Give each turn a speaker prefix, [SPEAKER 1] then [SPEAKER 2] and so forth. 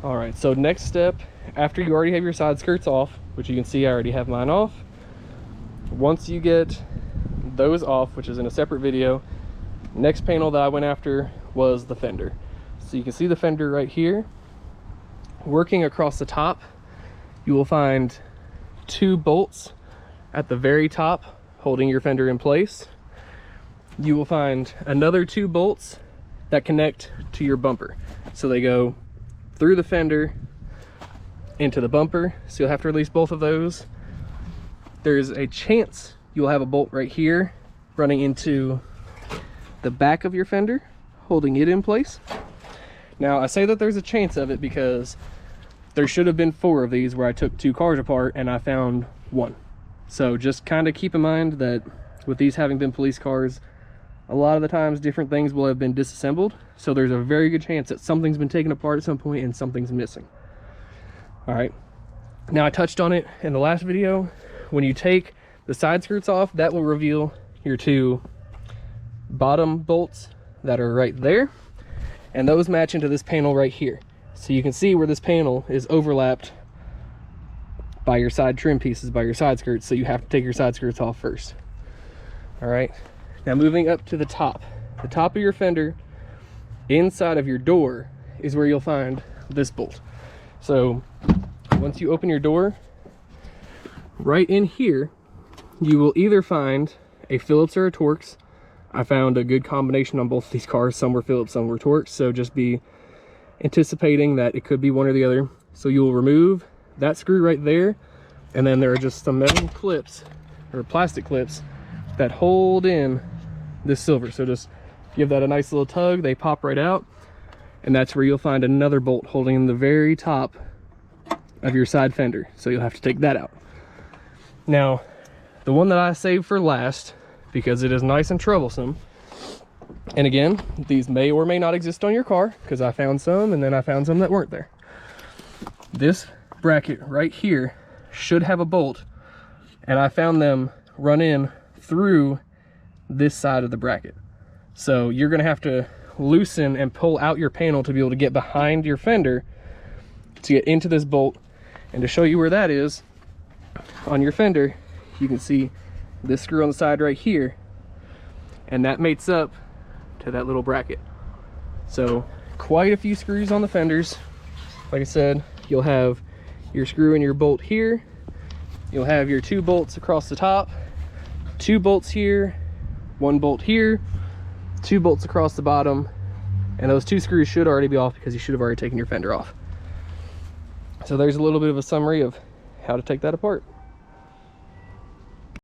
[SPEAKER 1] All right, so next step, after you already have your side skirts off, which you can see I already have mine off, once you get those off, which is in a separate video, next panel that I went after was the fender. So you can see the fender right here. Working across the top, you will find 2 bolts at the very top holding your fender in place. You will find another 2 bolts that connect to your bumper. So they go through the fender into the bumper, so you'll have to release both of those. There's a chance you'll have a bolt right here running into the back of your fender, holding it in place. Now I say that there's a chance of it because there should have been 4 of these where I took 2 cars apart and I found 1. So just kind of keep in mind that with these having been police cars, a lot of the times different things will have been disassembled, so there's a very good chance that something's been taken apart at some point and something's missing. All right, now I touched on it in the last video. When you take the side skirts off, that will reveal your 2 bottom bolts that are right there, and those match into this panel right here. So you can see where this panel is overlapped by your side trim pieces, by your side skirts, so you have to take your side skirts off first. All right, now moving up to the top of your fender, inside of your door is where you'll find this bolt. So once you open your door, right in here, you will either find a Phillips or a Torx. I found a good combination on both of these cars. Some were Phillips, some were Torx, so just be anticipating that it could be one or the other. So you will remove that screw right there, and then there are just some metal clips or plastic clips that hold in this silver. So just give that a nice little tug, they pop right out, and that's where you'll find another bolt holding in the very top of your side fender. So you'll have to take that out. Now, the one that I saved for last, because it is nice and troublesome, and again, these may or may not exist on your car, because I found some and then I found some that weren't there. This bracket right here should have a bolt, and I found them run in through this side of the bracket. So you're going to have to loosen and pull out your panel to be able to get behind your fender to get into this bolt. And to show you where that is on your fender, you can see this screw on the side right here, and that mates up to that little bracket. So quite a few screws on the fenders. Like I said, you'll have your screw and your bolt here, you'll have your 2 bolts across the top, 2 bolts here, 1 bolt here, 2 bolts across the bottom, and those 2 screws should already be off because you should have already taken your fender off. So there's a little bit of a summary of how to take that apart.